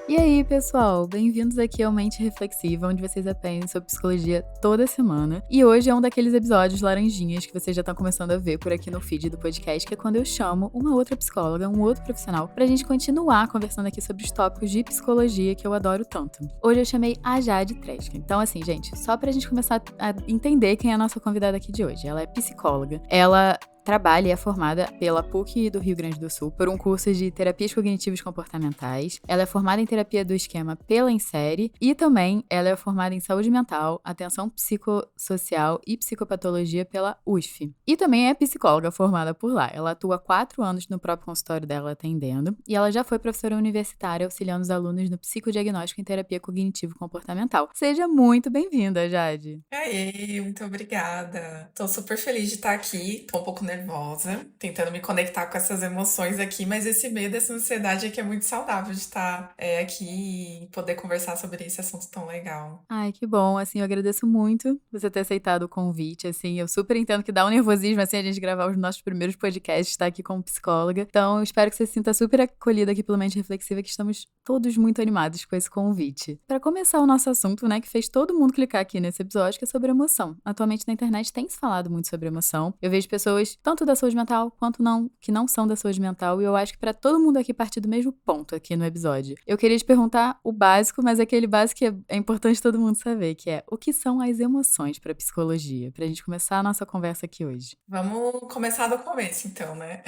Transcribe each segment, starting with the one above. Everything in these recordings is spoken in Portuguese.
E aí, pessoal, bem-vindos aqui ao Mente Reflexiva, onde vocês aprendem sobre psicologia toda semana. E hoje é um daqueles episódios laranjinhas que vocês já estão começando a ver por aqui no feed do podcast, que é quando eu chamo uma outra psicóloga, um outro profissional, pra gente continuar conversando aqui sobre os tópicos de psicologia que eu adoro tanto. Hoje eu chamei a Jade Treska. Então, assim, gente, só pra gente começar a entender quem é a nossa convidada aqui de hoje. Ela é psicóloga, ela trabalha e é formada pela PUC do Rio Grande do Sul por um curso de terapias cognitivas comportamentais. Ela é formada em terapia do esquema pela Insere e também ela é formada em saúde mental, atenção psicossocial e psicopatologia pela USF. E também é psicóloga formada por lá. Ela atua há 4 anos no próprio consultório dela atendendo e ela já foi professora universitária auxiliando os alunos no psicodiagnóstico em terapia cognitivo-comportamental. Seja muito bem-vinda, Jade. Aê, muito obrigada. Tô super feliz de estar aqui. Tô um pouco nervosa, tentando me conectar com essas emoções aqui, mas esse medo, essa ansiedade aqui é muito saudável de estar aqui e poder conversar sobre esse assunto tão legal. Ai, que bom, assim, eu agradeço muito você ter aceitado o convite, assim, eu super entendo que dá um nervosismo, assim, a gente gravar os nossos primeiros podcasts, estar aqui como psicóloga, então eu espero que você se sinta super acolhida aqui pelo Mente Reflexiva, que estamos todos muito animados com esse convite. Para começar o nosso assunto, né, que fez todo mundo clicar aqui nesse episódio, que é sobre emoção. Atualmente na internet tem se falado muito sobre emoção, eu vejo pessoas, tanto da saúde mental, quanto não, que não são da saúde mental, e eu acho que para todo mundo aqui partir do mesmo ponto aqui no episódio. Eu queria te perguntar o básico, mas aquele básico que é importante todo mundo saber, que é o que são as emoções para psicologia, pra gente começar a nossa conversa aqui hoje. Vamos começar do começo, então, né?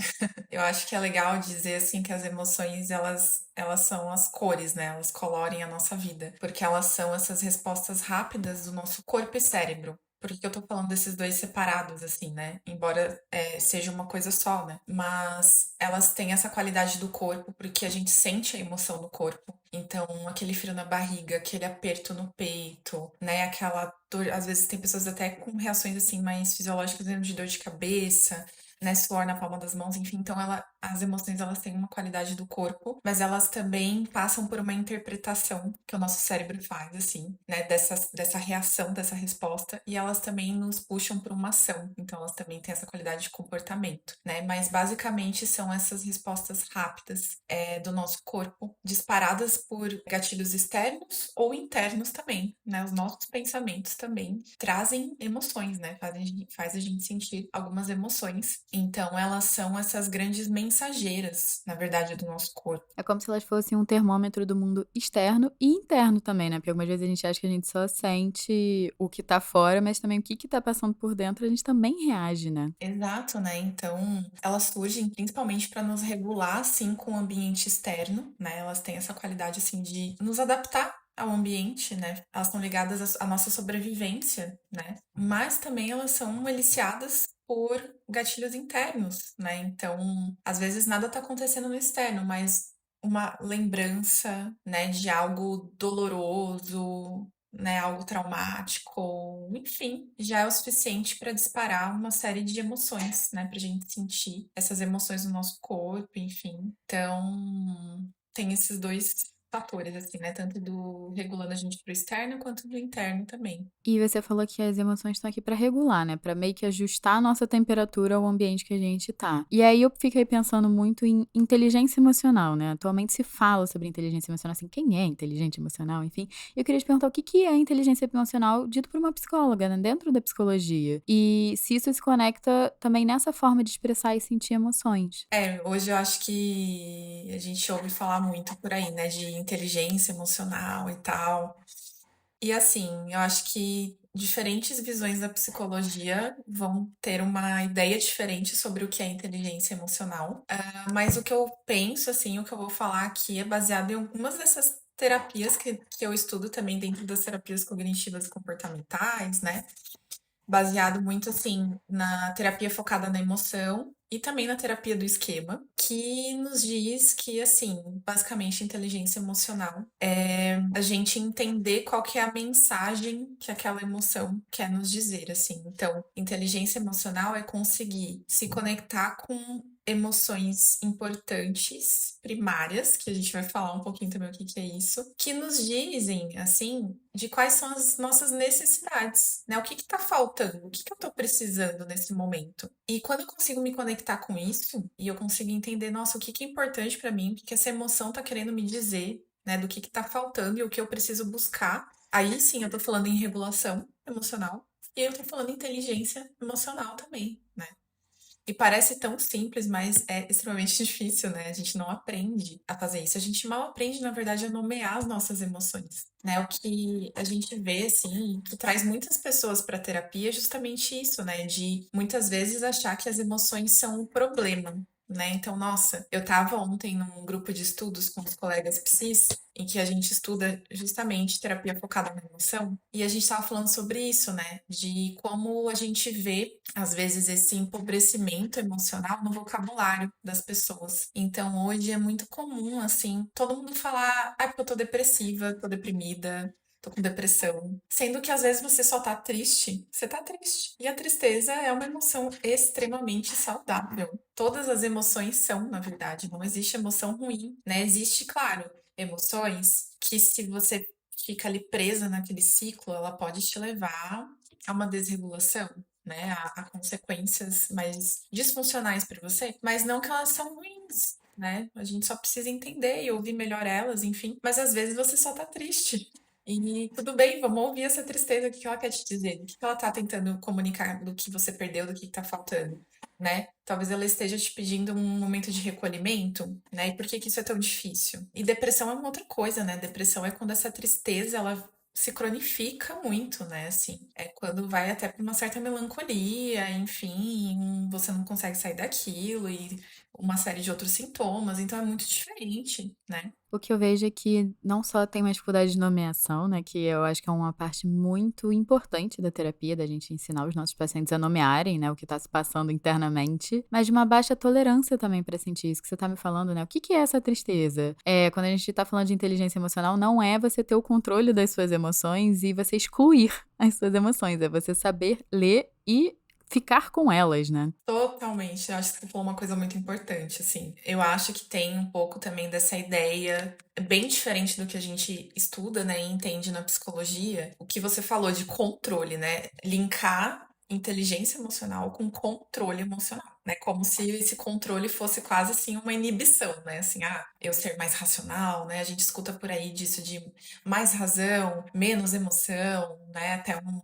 Eu acho que é legal dizer assim que as emoções elas são as cores, né? Elas colorem a nossa vida, porque elas são essas respostas rápidas do nosso corpo e cérebro. Por que que eu tô falando desses dois separados, assim, né? Embora seja uma coisa só, né? Mas elas têm essa qualidade do corpo, porque a gente sente a emoção no corpo. Então, aquele frio na barriga, aquele aperto no peito, né? Aquela dor. Às vezes tem pessoas até com reações assim mais fisiológicas, mesmo de dor de cabeça, né, suor na palma das mãos, enfim, então as emoções elas têm uma qualidade do corpo, mas elas também passam por uma interpretação que o nosso cérebro faz, assim, né, dessa reação, dessa resposta, e elas também nos puxam para uma ação, então elas também têm essa qualidade de comportamento, né, mas basicamente são essas respostas rápidas do nosso corpo, disparadas por gatilhos externos ou internos também, né, os nossos pensamentos também trazem emoções, né, faz a gente sentir algumas emoções, então, elas são essas grandes mensageiras, na verdade, do nosso corpo. É como se elas fossem um termômetro do mundo externo e interno também, né? Porque algumas vezes a gente acha que a gente só sente o que tá fora, mas também o que tá passando por dentro, a gente também reage, né? Exato, né? Então, elas surgem principalmente para nos regular, assim, com o ambiente externo, né? Elas têm essa qualidade, assim, de nos adaptar ao ambiente, né? Elas estão ligadas à nossa sobrevivência, né? Mas também elas são eliciadas por gatilhos internos, né? Então, às vezes nada tá acontecendo no externo, mas uma lembrança, né, de algo doloroso, né, algo traumático, enfim, já é o suficiente para disparar uma série de emoções, né, pra gente sentir essas emoções no nosso corpo, enfim. Então, tem esses dois fatores, assim, né, tanto do regulando a gente pro externo quanto do interno também. E você falou que as emoções estão aqui pra regular, né? Pra meio que ajustar a nossa temperatura ao ambiente que a gente tá. E aí eu fiquei pensando muito em inteligência emocional, né? Atualmente se fala sobre inteligência emocional, assim, quem é inteligente emocional, enfim. Eu queria te perguntar o que é inteligência emocional dito por uma psicóloga, né? Dentro da psicologia. E se isso se conecta também nessa forma de expressar e sentir emoções. Hoje eu acho que a gente ouve falar muito por aí, né, de inteligência emocional e tal. E assim, eu acho que diferentes visões da psicologia vão ter uma ideia diferente sobre o que é inteligência emocional. Mas o que eu penso, assim, o que eu vou falar aqui é baseado em algumas dessas terapias que eu estudo também dentro das terapias cognitivas e comportamentais, né? Baseado muito assim na terapia focada na emoção e também na terapia do esquema, que nos diz que assim, basicamente inteligência emocional é a gente entender qual que é a mensagem que aquela emoção quer nos dizer, assim. Então, inteligência emocional é conseguir se conectar com emoções importantes, primárias, que a gente vai falar um pouquinho também o que que é isso, que nos dizem, assim, de quais são as nossas necessidades, né? O que que tá faltando? O que que eu tô precisando nesse momento? E quando eu consigo me conectar com isso, e eu consigo entender, nossa, o que que é importante pra mim, o que que essa emoção tá querendo me dizer, né? Do que tá faltando e o que eu preciso buscar. Aí sim eu tô falando em regulação emocional e eu tô falando em inteligência emocional também, né? E parece tão simples, mas é extremamente difícil, né? A gente não aprende a fazer isso. A gente mal aprende, na verdade, a nomear as nossas emoções, né? O que a gente vê, assim, que traz muitas pessoas para terapia é justamente isso, né? De muitas vezes achar que as emoções são o problema. Né? Então, nossa, eu tava ontem num grupo de estudos com os colegas psis, em que a gente estuda justamente terapia focada na emoção, e a gente tava falando sobre isso, né? De como a gente vê às vezes, esse empobrecimento emocional no vocabulário das pessoas. Então, hoje é muito comum, assim, todo mundo falar, ah, porque eu tô depressiva, tô deprimida, tô com depressão. Sendo que às vezes você só tá triste, você tá triste. E a tristeza é uma emoção extremamente saudável. Todas as emoções são, na verdade, não existe emoção ruim, né? Existe, claro, emoções que se você fica ali presa naquele ciclo, ela pode te levar a uma desregulação, né, a consequências mais disfuncionais para você, mas não que elas são ruins, né? A gente só precisa entender e ouvir melhor elas, enfim. Mas às vezes você só tá triste. E tudo bem, vamos ouvir essa tristeza, o que que ela quer te dizer, o que que ela tá tentando comunicar do que você perdeu, do que tá faltando, né? Talvez ela esteja te pedindo um momento de recolhimento, né? E por que que isso é tão difícil? E depressão é uma outra coisa, né? Depressão é quando essa tristeza, ela se cronifica muito, né? Assim, é quando vai até para uma certa melancolia, enfim, você não consegue sair daquilo e uma série de outros sintomas, então é muito diferente, né? O que eu vejo é que não só tem uma dificuldade de nomeação, né, que eu acho que é uma parte muito importante da terapia, da gente ensinar os nossos pacientes a nomearem, né, o que está se passando internamente, mas de uma baixa tolerância também para sentir isso que você está me falando, né? O que que é essa tristeza? Quando a gente está falando de inteligência emocional, não é você ter o controle das suas emoções e você excluir as suas emoções, é você saber ler e ficar com elas, né? Totalmente. Eu acho que você falou uma coisa muito importante, assim. Eu acho que tem um pouco também dessa ideia, bem diferente do que a gente estuda, né, e entende na psicologia, o que você falou de controle, né? Linkar inteligência emocional com controle emocional, né? Como se esse controle fosse quase assim uma inibição, né? Assim, ah, eu ser mais racional, né? A gente escuta por aí disso de mais razão, menos emoção, né? Até um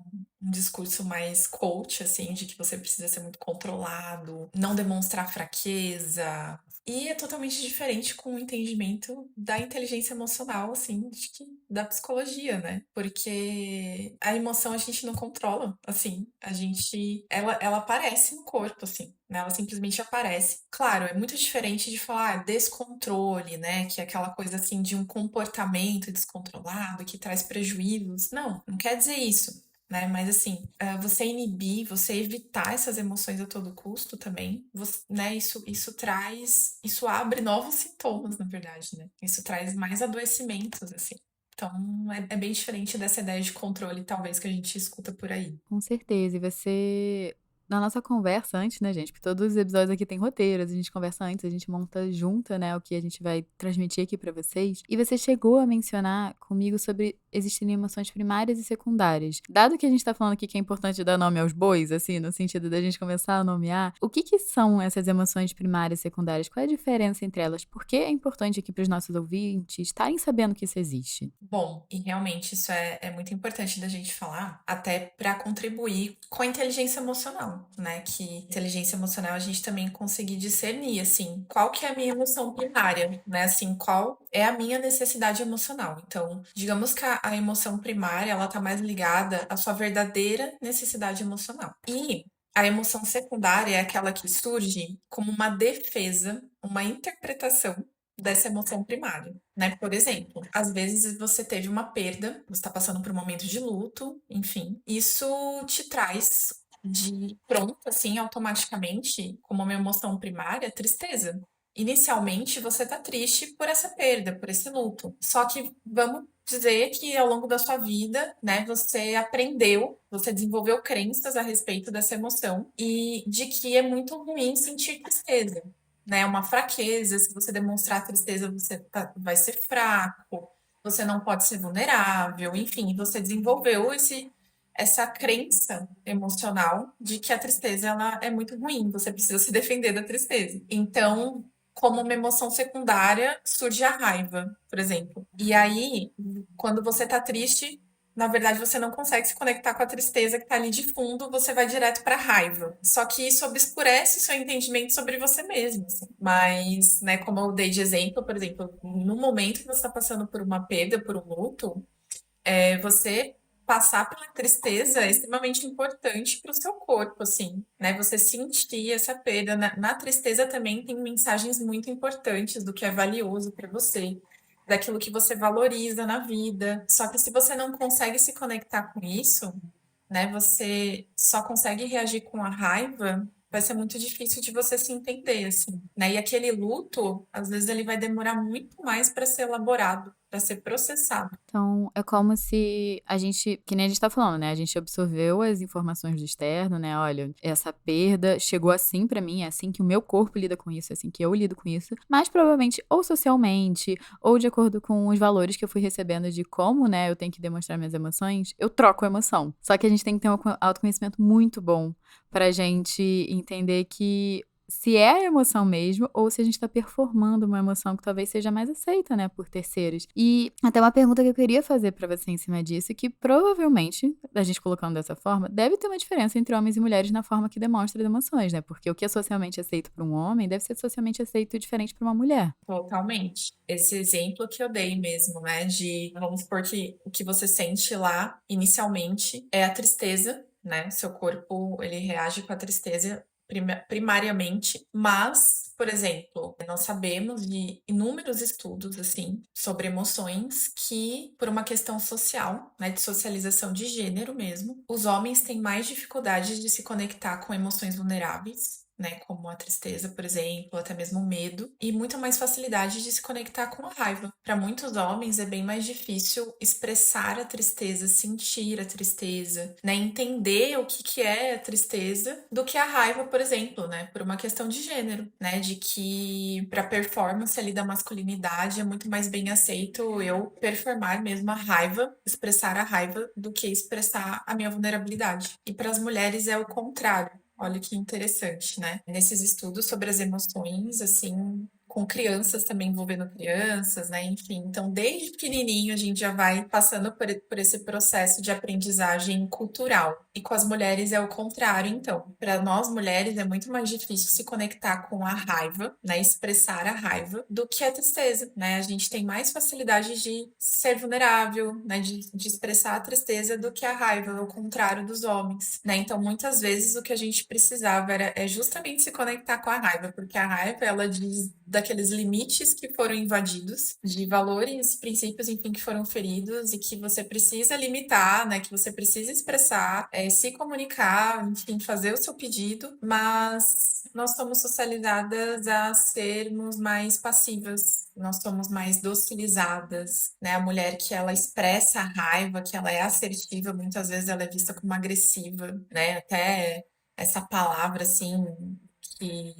discurso mais coach, assim, de que você precisa ser muito controlado, não demonstrar fraqueza. E é totalmente diferente com o entendimento da inteligência emocional, assim, de da psicologia, né? Porque a emoção a gente não controla, assim, ela aparece no corpo, assim, né? Ela simplesmente aparece. Claro, é muito diferente de falar descontrole, né? Que é aquela coisa, assim, de um comportamento descontrolado que traz prejuízos. Não, não quer dizer isso, né? Mas assim, você inibir, você evitar essas emoções a todo custo também, né? Isso abre novos sintomas, na verdade, né? Isso traz mais adoecimentos, assim. Então, é bem diferente dessa ideia de controle, talvez, que a gente escuta por aí. Com certeza. E você na nossa conversa antes, né, gente, porque todos os episódios aqui têm roteiros, a gente conversa antes, a gente monta junta, né, o que a gente vai transmitir aqui pra vocês. E você chegou a mencionar comigo sobre existirem emoções primárias e secundárias. Dado que a gente tá falando aqui que é importante dar nome aos bois, assim, no sentido da gente começar a nomear, o que que são essas emoções primárias e secundárias? Qual é a diferença entre elas? Por que é importante aqui pros nossos ouvintes estarem sabendo que isso existe? Bom, e realmente isso é muito importante da gente falar, até para contribuir com a inteligência emocional, né? Que inteligência emocional a gente também conseguir discernir, assim, qual que é a minha emoção primária, né? Assim, qual é a minha necessidade emocional. Então, digamos que a emoção primária, ela tá mais ligada à sua verdadeira necessidade emocional. E a emoção secundária é aquela que surge como uma defesa, uma interpretação dessa emoção primária, né? Por exemplo, às vezes você teve uma perda, você está passando por um momento de luto, enfim, isso te traz de pronto, assim, automaticamente, como uma emoção primária, tristeza. Inicialmente você tá triste por essa perda, por esse luto. Só que vamos dizer que ao longo da sua vida, né, você aprendeu, você desenvolveu crenças a respeito dessa emoção e de que é muito ruim sentir tristeza, né? Uma fraqueza. Se você demonstrar tristeza, você vai ser fraco, você não pode ser vulnerável, enfim, você desenvolveu essa crença emocional de que a tristeza ela é muito ruim, você precisa se defender da tristeza. Então, como uma emoção secundária surge a raiva, por exemplo. E aí, quando você tá triste, na verdade você não consegue se conectar com a tristeza que tá ali de fundo, você vai direto pra raiva. Só que isso obscurece o seu entendimento sobre você mesmo, assim. Mas, né, como eu dei de exemplo, por exemplo, no momento que você tá passando por uma perda, por um luto, você passar pela tristeza é extremamente importante para o seu corpo, assim, né? Você sentir essa perda. Na tristeza também tem mensagens muito importantes do que é valioso para você, daquilo que você valoriza na vida. Só que se você não consegue se conectar com isso, né? Você só consegue reagir com a raiva. Vai ser muito difícil de você se entender, assim, né? E aquele luto, às vezes, ele vai demorar muito mais para ser elaborado, para ser processado. Então, é como se a gente, que nem a gente tá falando, né, a gente absorveu as informações do externo, né, olha, essa perda chegou assim pra mim, é assim que o meu corpo lida com isso, é assim que eu lido com isso, mas provavelmente ou socialmente, ou de acordo com os valores que eu fui recebendo de como, né, eu tenho que demonstrar minhas emoções, eu troco a emoção. Só que a gente tem que ter um autoconhecimento muito bom pra gente entender que se é a emoção mesmo ou se a gente tá performando uma emoção que talvez seja mais aceita, né, por terceiros. E até uma pergunta que eu queria fazer pra você em cima disso, que provavelmente, a gente colocando dessa forma, deve ter uma diferença entre homens e mulheres na forma que demonstra as emoções, né? Porque o que é socialmente aceito pra um homem deve ser socialmente aceito diferente pra uma mulher. Totalmente. Esse exemplo que eu dei mesmo, né, de vamos supor que o que você sente lá inicialmente é a tristeza, né? Seu corpo, ele reage com a tristeza primariamente, mas, por exemplo, nós sabemos de inúmeros estudos assim sobre emoções que, por uma questão social, né, de socialização de gênero mesmo, os homens têm mais dificuldade de se conectar com emoções vulneráveis, né, como a tristeza, por exemplo, até mesmo o medo, e muita mais facilidade de se conectar com a raiva. Para muitos homens é bem mais difícil expressar a tristeza, sentir a tristeza, né, entender o que é a tristeza, do que a raiva, por exemplo, né, por uma questão de gênero, né, de que para performance ali da masculinidade é muito mais bem aceito eu performar mesmo a raiva, expressar a raiva, do que expressar a minha vulnerabilidade. E para as mulheres é o contrário. Olha que interessante, né? Nesses estudos sobre as emoções, assim, com crianças também envolvendo crianças, né? Enfim, então desde pequenininho a gente já vai passando por esse processo de aprendizagem cultural. E com as mulheres é o contrário, então. Para nós mulheres é muito mais difícil se conectar com a raiva, né? Expressar a raiva, do que a tristeza, né? A gente tem mais facilidade de ser vulnerável, né? De expressar a tristeza do que a raiva, ao contrário dos homens, né? Então, muitas vezes o que a gente precisava é justamente se conectar com a raiva, porque a raiva, ela diz daqueles limites que foram invadidos, de valores, princípios, enfim, que foram feridos e que você precisa limitar, né? Que você precisa expressar, se comunicar, enfim, fazer o seu pedido, mas nós somos socializadas a sermos mais passivas, nós somos mais docilizadas, né? A mulher que ela expressa a raiva, que ela é assertiva, muitas vezes ela é vista como agressiva, né? Até essa palavra assim que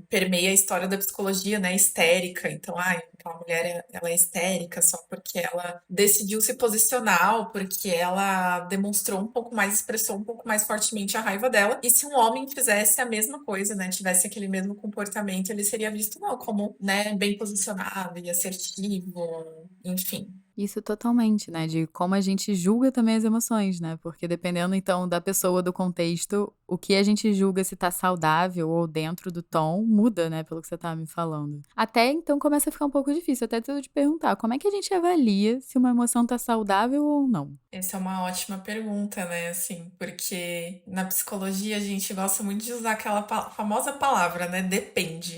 permeia a história da psicologia, né? Histérica. Então, aquela mulher ela é histérica só porque ela decidiu se posicionar, ou porque ela demonstrou um pouco mais, expressou um pouco mais fortemente a raiva dela. E se um homem fizesse a mesma coisa, né? Tivesse aquele mesmo comportamento, ele seria visto não como, né, bem posicionado e assertivo, enfim. Isso totalmente, né, de como a gente julga também as emoções, né, porque dependendo então da pessoa, do contexto, o que a gente julga se tá saudável ou dentro do tom muda, né, pelo que você estava me falando. Até então começa a ficar um pouco difícil, até de eu te perguntar, como é que a gente avalia se uma emoção tá saudável ou não? Essa é uma ótima pergunta, né? Assim, porque na psicologia a gente gosta muito de usar aquela famosa palavra, né? Depende.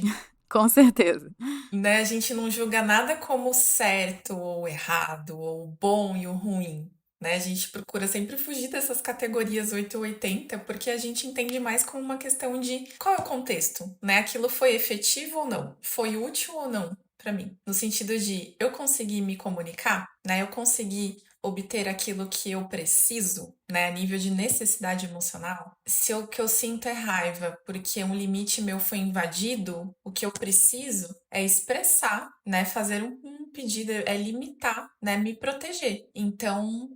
Com certeza. Né? A gente não julga nada como certo ou errado, ou o bom e o ruim. Né? A gente procura sempre fugir dessas categorias 8 ou 80, porque a gente entende mais como uma questão de qual é o contexto, né? Aquilo foi efetivo ou não? Foi útil ou não para mim? No sentido de eu conseguir me comunicar, né? Eu conseguir obter aquilo que eu preciso, né, a nível de necessidade emocional. Se o que eu sinto é raiva porque um limite meu foi invadido, o que eu preciso é expressar, né, fazer um impedir, é limitar, né? Me proteger. Então,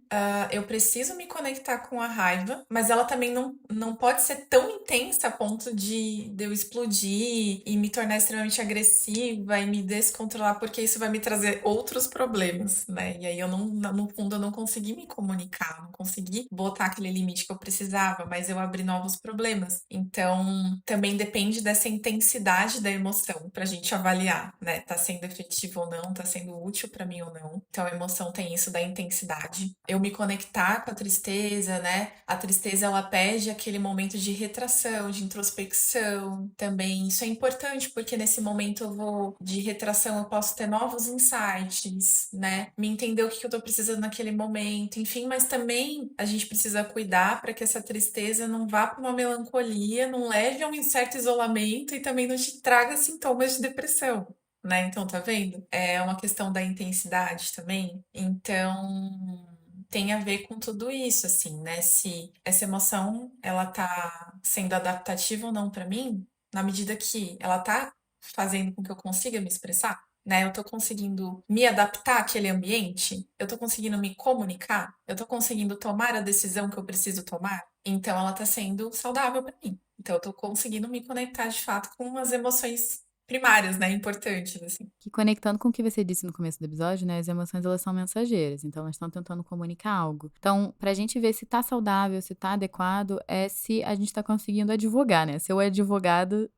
eu preciso me conectar com a raiva, mas ela também não pode ser tão intensa a ponto de eu explodir e me tornar extremamente agressiva e me descontrolar, porque isso vai me trazer outros problemas, né? E aí eu não, no fundo, eu não consegui me comunicar, não consegui botar aquele limite que eu precisava, mas eu abri novos problemas. Então, também depende dessa intensidade da emoção pra gente avaliar, né? Tá sendo efetivo ou não, tá sendo útil pra mim ou não. Então, a emoção tem isso da intensidade. Eu me conectar com a tristeza, né? A tristeza, ela pede aquele momento de retração, de introspecção. Também isso é importante, porque nesse momento de retração, eu posso ter novos insights, né? Me entender o que eu tô precisando naquele momento, enfim, mas também a gente precisa cuidar para que essa tristeza não vá para uma melancolia, não leve a um certo isolamento e também não te traga sintomas de depressão. Né? Então, tá vendo? É uma questão da intensidade também. Então, tem a ver com tudo isso, assim, né? Se essa emoção, ela tá sendo adaptativa ou não pra mim, na medida que ela tá fazendo com que eu consiga me expressar, né? Eu tô conseguindo me adaptar àquele ambiente, eu tô conseguindo me comunicar, eu tô conseguindo tomar a decisão que eu preciso tomar, então ela tá sendo saudável pra mim. Então eu tô conseguindo me conectar de fato com as emoções primárias, né? Importantes, assim. Que conectando com o que você disse no começo do episódio, né, as emoções elas são mensageiras, então elas estão tentando comunicar algo. Então, pra gente ver se tá saudável, se tá adequado, é se a gente tá conseguindo advogar, né? Ser o advogado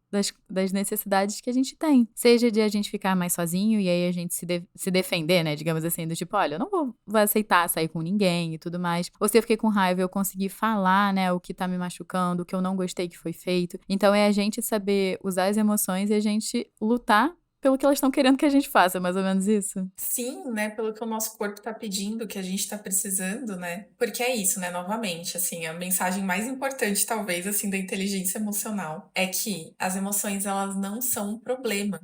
das necessidades que a gente tem. Seja de a gente ficar mais sozinho e aí a gente se defender, né? Digamos assim, do tipo, olha, eu não vou aceitar sair com ninguém e tudo mais. Ou se eu fiquei com raiva, eu consegui falar, né, o que tá me machucando, o que eu não gostei que foi feito. Então é a gente saber usar as emoções e a gente lutar pelo que elas estão querendo que a gente faça, mais ou menos isso. Sim, né? Pelo que o nosso corpo tá pedindo, que a gente tá precisando, né? Porque é isso, né? Novamente, assim, a mensagem mais importante, talvez, assim, da inteligência emocional é que as emoções, elas não são um problema.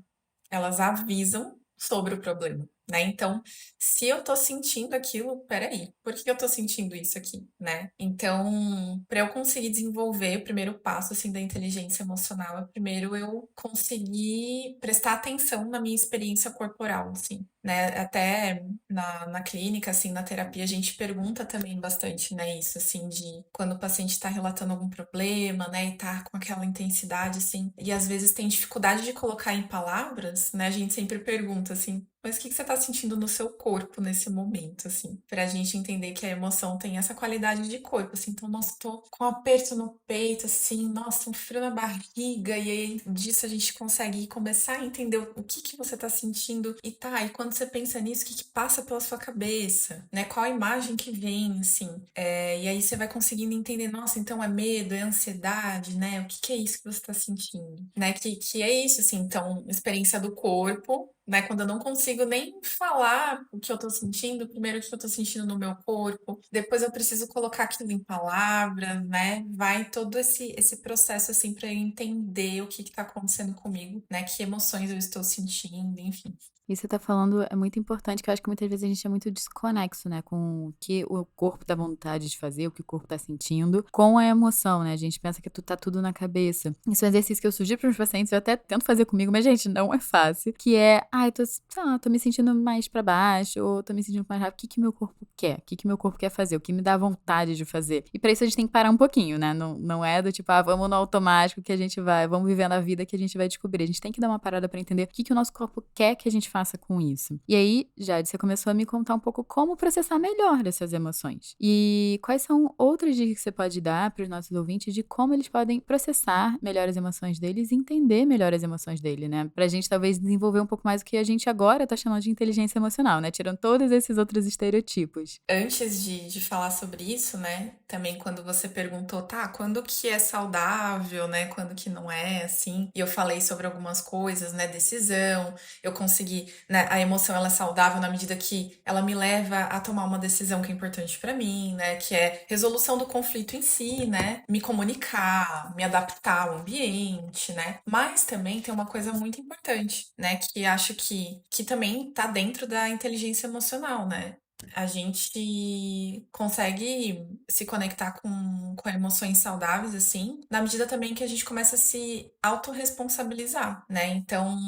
Elas avisam sobre o problema, né? Então, se eu tô sentindo aquilo, peraí, por que eu tô sentindo isso aqui, né? Então, para eu conseguir desenvolver o primeiro passo, assim, da inteligência emocional, é primeiro eu conseguir prestar atenção na minha experiência corporal, assim, né? Até na clínica, assim, na terapia, a gente pergunta também bastante, né? Isso, assim, de quando o paciente tá relatando algum problema, né? E tá com aquela intensidade, assim, e às vezes tem dificuldade de colocar em palavras, né? A gente sempre pergunta, assim, mas o que você tá sentindo no seu corpo nesse momento, assim? Pra gente entender que a emoção tem essa qualidade de corpo, assim. Então, nossa, tô com um aperto no peito, assim, nossa, um frio na barriga. E aí, disso a gente consegue começar a entender o que que você tá sentindo. E tá, e quando você pensa nisso, o que que passa pela sua cabeça, né? Qual a imagem que vem, assim? E aí você vai conseguindo entender, nossa, então é medo, é ansiedade, né? O que que é isso que você tá sentindo, né? Que é isso, assim, então, experiência do corpo, né? Quando eu não consigo nem falar o que eu tô sentindo, primeiro o que eu tô sentindo no meu corpo, depois eu preciso colocar aquilo em palavras, né? Vai todo esse processo, assim, pra eu entender o que que tá acontecendo comigo, né? Que emoções eu estou sentindo, enfim. Isso que você tá falando é muito importante, que eu acho que muitas vezes a gente é muito desconexo, né, com o que o corpo dá vontade de fazer, o que o corpo tá sentindo, com a emoção, né? A gente pensa que tá tudo na cabeça. Isso é um exercício que eu sugiro para os pacientes, eu até tento fazer comigo, mas, gente, não é fácil. Que é, ai, tô, sei lá, tô me sentindo mais pra baixo, ou tô me sentindo mais rápido. O que que meu corpo quer? O que que meu corpo quer fazer? O que me dá vontade de fazer? E pra isso a gente tem que parar um pouquinho, né? Não é do tipo, vamos no automático que a gente vai, vamos vivendo a vida que a gente vai descobrir. A gente tem que dar uma parada pra entender o que que o nosso corpo quer que a gente faça com isso. E aí, Jade, você começou a me contar um pouco como processar melhor essas emoções. E quais são outras dicas que você pode dar para os nossos ouvintes de como eles podem processar melhor as emoções deles e entender melhor as emoções dele, né? Pra gente talvez desenvolver um pouco mais o que a gente agora tá chamando de inteligência emocional, né? Tirando todos esses outros estereotipos. Antes de falar sobre isso, né? Também quando você perguntou, tá, quando que é saudável, né? Quando que não é, assim. E eu falei sobre algumas coisas, né? Decisão. Eu consegui, né? A emoção ela é saudável na medida que ela me leva a tomar uma decisão que é importante pra mim, né? Que é resolução do conflito em si, né? Me comunicar, me adaptar ao ambiente, né? Mas também tem uma coisa muito importante, né? Que acho que também tá dentro da inteligência emocional, né? A gente consegue se conectar com emoções saudáveis, assim, na medida também que a gente começa a se autorresponsabilizar, né? Então,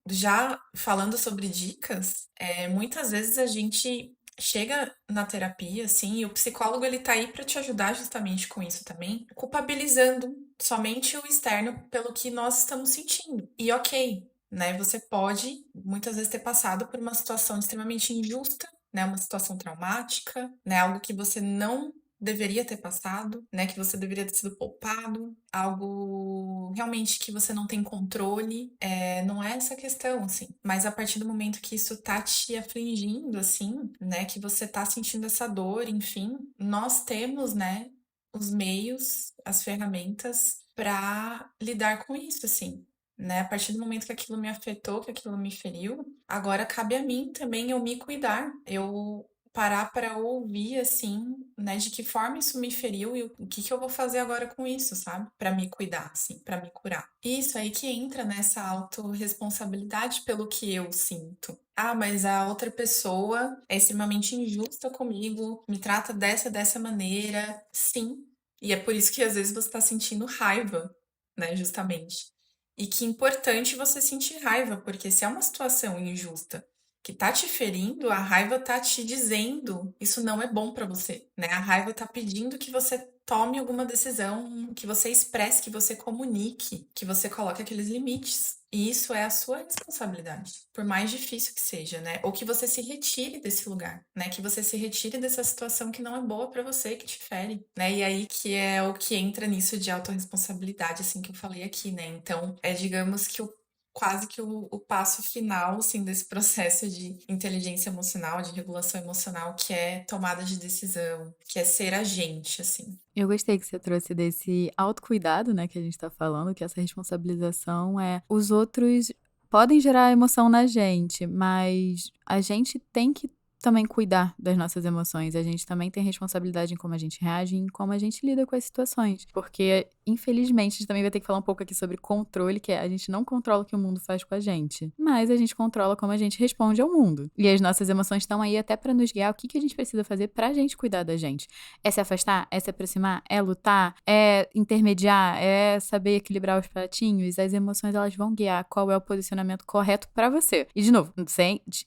já falando sobre dicas, muitas vezes a gente chega na terapia, assim, e o psicólogo ele tá aí para te ajudar justamente com isso também, culpabilizando somente o externo pelo que nós estamos sentindo. E ok, né? Você pode muitas vezes ter passado por uma situação extremamente injusta, né? Uma situação traumática, né? Algo que você não deveria ter passado, né? Que você deveria ter sido poupado, algo realmente que você não tem controle. Não é essa questão, assim. Mas a partir do momento que isso tá te afligindo, assim, né? Que você tá sentindo essa dor, enfim, nós temos, né? Os meios, as ferramentas para lidar com isso, assim. Né? A partir do momento que aquilo me afetou, que aquilo me feriu, agora cabe a mim também eu me cuidar, eu parar para ouvir, assim, né, de que forma isso me feriu e o que que eu vou fazer agora com isso, sabe? Para me cuidar, assim, para me curar. Isso aí que entra nessa autorresponsabilidade pelo que eu sinto. Ah, mas a outra pessoa é extremamente injusta comigo, me trata dessa maneira. Sim. E é por isso que às vezes você tá sentindo raiva, né, justamente. E que é importante você sentir raiva, porque se é uma situação injusta que tá te ferindo, a raiva tá te dizendo, isso não é bom pra você, né? A raiva tá pedindo que você tome alguma decisão, que você expresse, que você comunique, que você coloque aqueles limites. E isso é a sua responsabilidade, por mais difícil que seja, né? Ou que você se retire desse lugar, né? Que você se retire dessa situação que não é boa pra você, que te fere, né? E aí que é o que entra nisso de autorresponsabilidade, assim que eu falei aqui, né? Então, digamos que quase que o passo final, assim, desse processo de inteligência emocional, de regulação emocional, que é tomada de decisão, que é ser agente, assim. Eu gostei que você trouxe desse autocuidado, né, que a gente tá falando, que essa responsabilização os outros podem gerar emoção na gente, mas a gente tem que também cuidar das nossas emoções. A gente também tem responsabilidade em como a gente reage e em como a gente lida com as situações. Porque, infelizmente, a gente também vai ter que falar um pouco aqui sobre controle, que é a gente não controla o que o mundo faz com a gente, mas a gente controla como a gente responde ao mundo. E as nossas emoções estão aí até pra nos guiar o que que a gente precisa fazer pra gente cuidar da gente. É se afastar? É se aproximar? É lutar? É intermediar? É saber equilibrar os pratinhos? As emoções, elas vão guiar qual é o posicionamento correto pra você. E, de novo,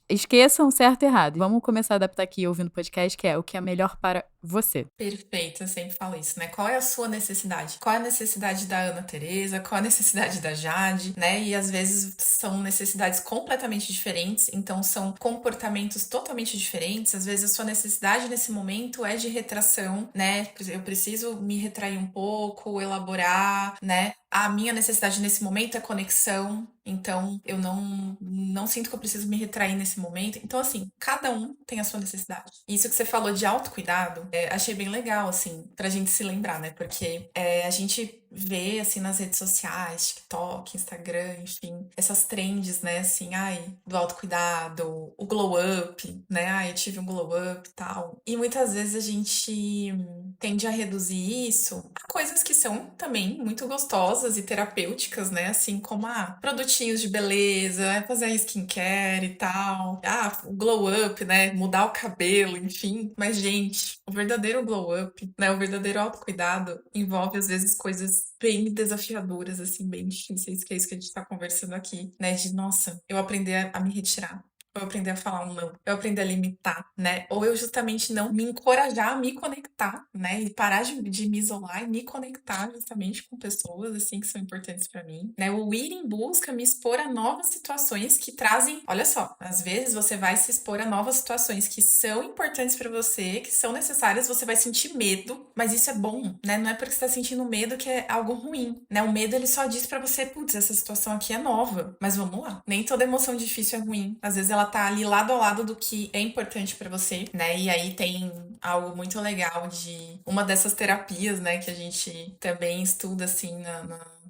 esqueçam certo e errado. Vamos começar a adaptar aqui ouvindo o podcast, que é o que é melhor para você. Perfeito, eu sempre falo isso, né? Qual é a sua necessidade? Qual é a necessidade da Ana Teresa? Qual é a necessidade da Jade, né? E às vezes são necessidades completamente diferentes, então são comportamentos totalmente diferentes. Às vezes a sua necessidade nesse momento é de retração, né? Eu preciso me retrair um pouco, elaborar, né? A minha necessidade nesse momento é conexão, então eu não sinto que eu preciso me retrair nesse momento. Então, assim, cada um tem a sua necessidade. Isso que você falou de autocuidado, achei bem legal, assim, pra gente se lembrar, né? Porque a gente vê, assim, nas redes sociais, TikTok, Instagram, enfim, essas trends, né? Assim, ai, do autocuidado, o glow up, né? Ai, eu tive um glow up e tal. E muitas vezes a gente tende a reduzir isso a coisas que são também muito gostosas e terapêuticas, né? Assim como produtinhos de beleza, fazer a skincare e tal. O glow up, né? Mudar o cabelo, enfim. Mas, gente, o verdadeiro glow up, né? O verdadeiro autocuidado envolve, às vezes, coisas bem desafiadoras, assim, bem difíceis, que é isso que a gente tá conversando aqui, né? De, nossa, eu aprendi a me retirar. Eu aprender a falar um não, eu aprender a limitar, né? Ou eu justamente não me encorajar a me conectar, né? E parar de me isolar e me conectar justamente com pessoas, assim, que são importantes pra mim, né? O ir em busca, me expor a novas situações que trazem, olha só, às vezes você vai se expor a novas situações que são importantes pra você, que são necessárias, você vai sentir medo, mas isso é bom, né? Não é porque você tá sentindo medo que é algo ruim, né? O medo, ele só diz pra você, putz, essa situação aqui é nova, mas vamos lá. Nem toda emoção difícil é ruim. Às vezes ela tá ali lado a lado do que é importante pra você, né? E aí tem algo muito legal de uma dessas terapias, né, que a gente também estuda assim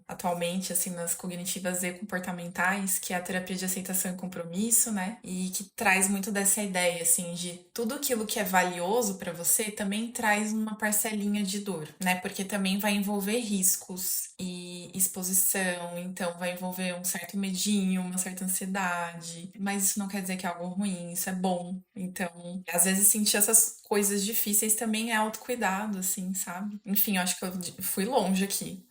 atualmente, assim, nas cognitivas e comportamentais, que é a terapia de aceitação e compromisso, né? E que traz muito dessa ideia, assim, de tudo aquilo que é valioso pra você também traz uma parcelinha de dor, né? Porque também vai envolver riscos e exposição, então vai envolver um certo medinho, uma certa ansiedade, mas isso não quer dizer que é algo ruim, isso é bom. Então, às vezes sentir essas coisas difíceis também é autocuidado, assim, sabe? Enfim, eu acho que eu fui longe aqui.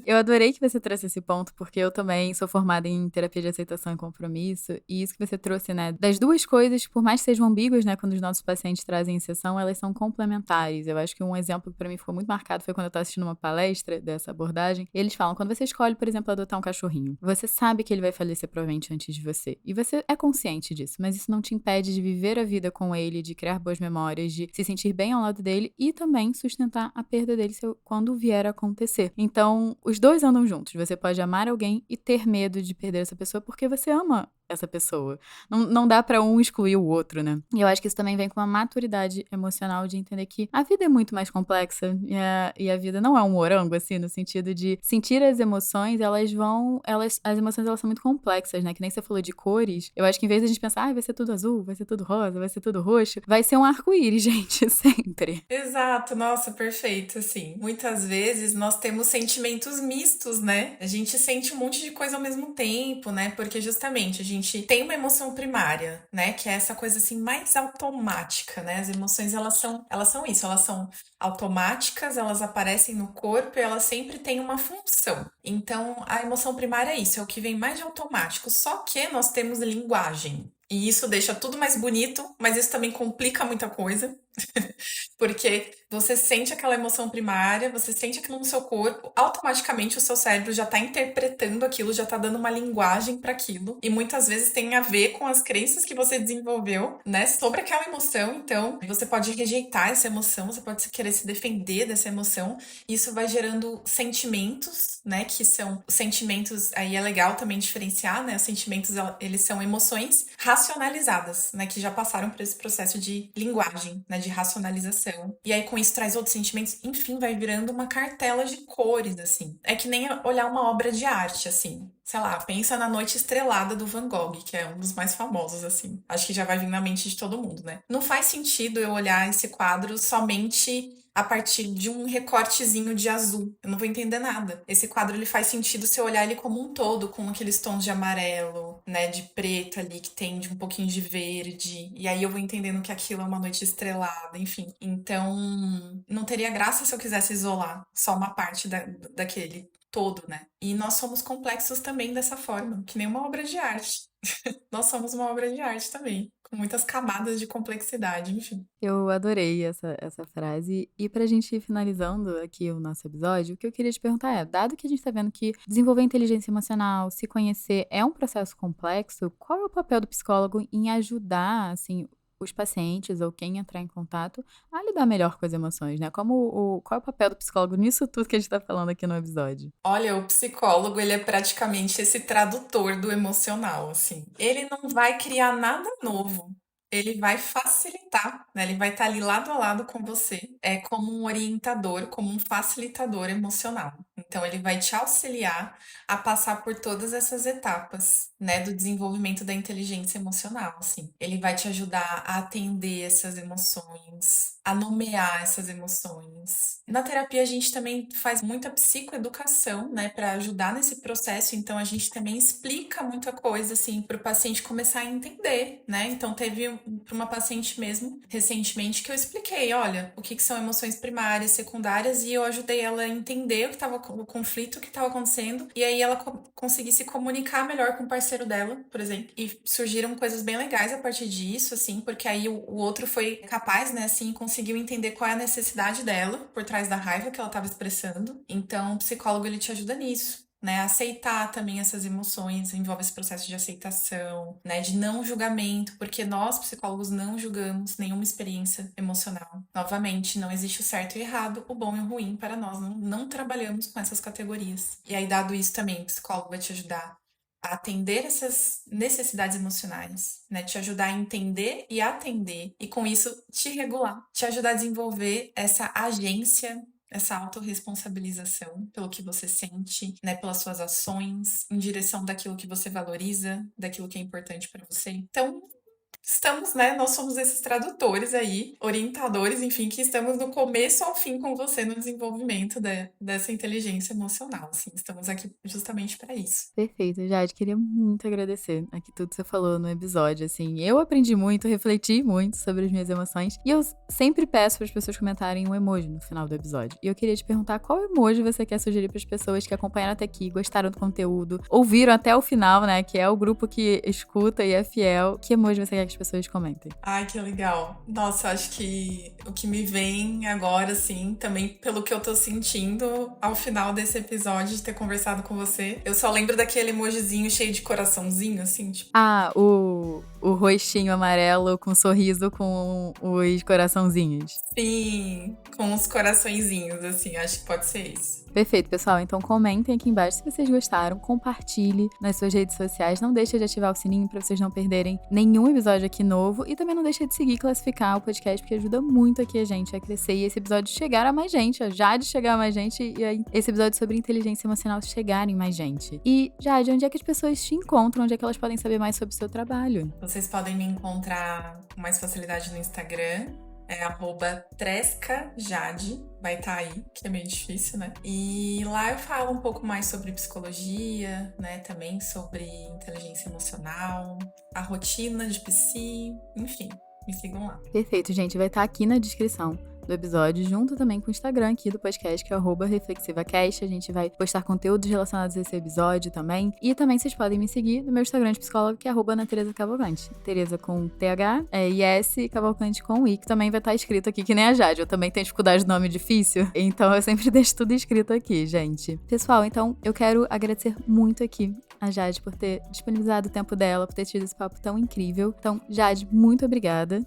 Eu adorei que você trouxe esse ponto, porque eu também sou formada em terapia de aceitação e compromisso, e isso que você trouxe, né, das duas coisas, por mais que sejam ambíguas, né, quando os nossos pacientes trazem em sessão, elas são complementares. Eu acho que um exemplo que pra mim ficou muito marcado foi quando eu estava assistindo uma palestra dessa abordagem, e eles falam, quando você escolhe, por exemplo, adotar um cachorrinho, você sabe que ele vai falecer provavelmente antes de você, e você é consciente disso, mas isso não te impede de viver a vida com ele, de criar boas memórias, de se sentir bem ao lado dele e também sustentar a perda dele quando vier a acontecer. Então, os dois andam juntos. Você pode amar alguém e ter medo de perder essa pessoa porque você ama essa pessoa. Não dá pra um excluir o outro, né? E eu acho que isso também vem com uma maturidade emocional de entender que a vida é muito mais complexa e a vida não é um morango, assim, no sentido de sentir as emoções, as emoções elas são muito complexas, né? Que nem você falou de cores. Eu acho que em vez de a gente pensar, vai ser tudo azul, vai ser tudo rosa, vai ser tudo roxo, vai ser um arco-íris, gente, sempre. Exato, nossa, perfeito, assim. Muitas vezes nós temos sentimentos mistos, né? A gente sente um monte de coisa ao mesmo tempo, né? Porque justamente a gente tem uma emoção primária, né? Que é essa coisa assim mais automática, né? As emoções elas são isso, elas são automáticas, elas aparecem no corpo e elas sempre têm uma função. Então, a emoção primária é isso, é o que vem mais de automático. Só que nós temos linguagem. E isso deixa tudo mais bonito, mas isso também complica muita coisa. Porque você sente aquela emoção primária, você sente aquilo no seu corpo, automaticamente o seu cérebro já tá interpretando aquilo, já tá dando uma linguagem para aquilo. E muitas vezes tem a ver com as crenças que você desenvolveu, né, sobre aquela emoção. Então, você pode rejeitar essa emoção, você pode querer se defender dessa emoção. Isso vai gerando sentimentos, né, que são os sentimentos, aí é legal também diferenciar, né, os sentimentos, eles são emoções racionalizadas, né, que já passaram por esse processo de linguagem, né, de racionalização. E aí com isso traz outros sentimentos, enfim, vai virando uma cartela de cores, assim. É que nem olhar uma obra de arte, assim. Sei lá, pensa na Noite Estrelada do Van Gogh, que é um dos mais famosos, assim. Acho que já vai vir na mente de todo mundo, né? Não faz sentido eu olhar esse quadro somente a partir de um recortezinho de azul. Eu não vou entender nada. Esse quadro ele faz sentido se eu olhar ele como um todo, com aqueles tons de amarelo, né, de preto ali que tem de um pouquinho de verde. E aí eu vou entendendo que aquilo é uma noite estrelada, enfim. Então, não teria graça se eu quisesse isolar só uma parte daquele todo, né? E nós somos complexos também dessa forma, que nem uma obra de arte. Nós somos uma obra de arte também, com muitas camadas de complexidade, enfim. Eu adorei essa frase. E pra gente ir finalizando aqui o nosso episódio, o que eu queria te perguntar é, dado que a gente tá vendo que desenvolver inteligência emocional, se conhecer é um processo complexo, qual é o papel do psicólogo em ajudar, assim, os pacientes ou quem entrar em contato a lidar melhor com as emoções, né? Qual é o papel do psicólogo nisso tudo que a gente tá falando aqui no episódio? Olha, o psicólogo, ele é praticamente esse tradutor do emocional, assim. Ele não vai criar nada novo. Ele vai facilitar, né? Ele vai estar ali lado a lado com você. É como um orientador, como um facilitador emocional. Então, ele vai te auxiliar a passar por todas essas etapas, né, do desenvolvimento da inteligência emocional, assim. Ele vai te ajudar a atender essas emoções, a nomear essas emoções. Na terapia a gente também faz muita psicoeducação, né, para ajudar nesse processo, então a gente também explica muita coisa assim para o paciente começar a entender, né? Então teve para uma paciente mesmo recentemente que eu expliquei, olha, o que que são emoções primárias, secundárias e eu ajudei ela a entender o conflito que estava acontecendo e aí ela conseguir se comunicar melhor com o parceiro dela, por exemplo. E surgiram coisas bem legais a partir disso, assim, porque aí o outro foi capaz, né, assim, conseguiu entender qual é a necessidade dela por trás da raiva que ela estava expressando. Então, o psicólogo ele te ajuda nisso. Né, aceitar também essas emoções, envolve esse processo de aceitação, né, de não julgamento, porque nós, psicólogos, não julgamos nenhuma experiência emocional. Novamente, não existe o certo e o errado, o bom e o ruim para nós, não trabalhamos com essas categorias. E aí, dado isso também, o psicólogo vai te ajudar a atender essas necessidades emocionais, né? Te ajudar a entender e atender, e com isso te regular, te ajudar a desenvolver essa agência, essa autorresponsabilização pelo que você sente, né? Pelas suas ações, em direção daquilo que você valoriza, daquilo que é importante para você. Então, estamos, né? Nós somos esses tradutores aí, orientadores, enfim, que estamos do começo ao fim com você no desenvolvimento dessa inteligência emocional. Assim, estamos aqui justamente para isso. Perfeito, Jade, queria muito agradecer aqui tudo que você falou no episódio, assim, eu aprendi muito, refleti muito sobre as minhas emoções, e eu sempre peço para as pessoas comentarem um emoji no final do episódio. E eu queria te perguntar qual emoji você quer sugerir para as pessoas que acompanharam até aqui, gostaram do conteúdo, ouviram até o final, né, que é o grupo que escuta e é fiel. Que emoji você quer que as pessoas comentem? Ai, que legal. Nossa, acho que o que me vem agora, assim, também pelo que eu tô sentindo ao final desse episódio de ter conversado com você, eu só lembro daquele emojizinho cheio de coraçãozinho, assim, tipo. Ah, o rostinho amarelo com sorriso com os coraçãozinhos. Sim, com os coraçõezinhos, assim, acho que pode ser isso. Perfeito, pessoal. Então comentem aqui embaixo se vocês gostaram, compartilhe nas suas redes sociais, não deixe de ativar o sininho para vocês não perderem nenhum episódio aqui novo e também não deixe de seguir e classificar o podcast, porque ajuda muito aqui a gente a crescer e esse episódio chegar a mais gente, já de chegar a mais gente e aí esse episódio sobre inteligência emocional chegar em mais gente. E, Jade, onde é que as pessoas te encontram? Onde é que elas podem saber mais sobre o seu trabalho? Vocês podem me encontrar com mais facilidade no Instagram, é @trescajade, vai estar aí, que é meio difícil, né? E lá eu falo um pouco mais sobre psicologia, né? Também sobre inteligência emocional, a rotina de psi, enfim, me sigam lá. Perfeito, gente. Vai estar aqui na descrição do episódio, junto também com o Instagram aqui do podcast, que é @reflexivacast. A gente vai postar conteúdos relacionados a esse episódio também. E também vocês podem me seguir no meu Instagram de psicóloga, que é @AnaTeresaCavalcante. Tereza com TH e S, Cavalcante com I, que também vai estar escrito aqui, que nem a Jade. Eu também tenho dificuldade de nome difícil, então eu sempre deixo tudo escrito aqui, gente. Pessoal, então eu quero agradecer muito aqui a Jade por ter disponibilizado o tempo dela, por ter tido esse papo tão incrível. Então, Jade, muito obrigada.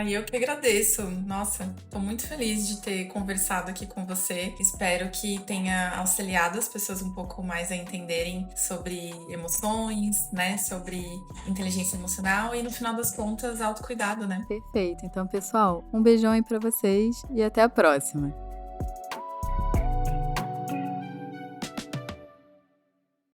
Eu que agradeço. Nossa, tô muito feliz de ter conversado aqui com você. Espero que tenha auxiliado as pessoas um pouco mais a entenderem sobre emoções, né? Sobre inteligência emocional e, no final das contas, autocuidado, né? Perfeito. Então, pessoal, um beijão aí pra vocês e até a próxima.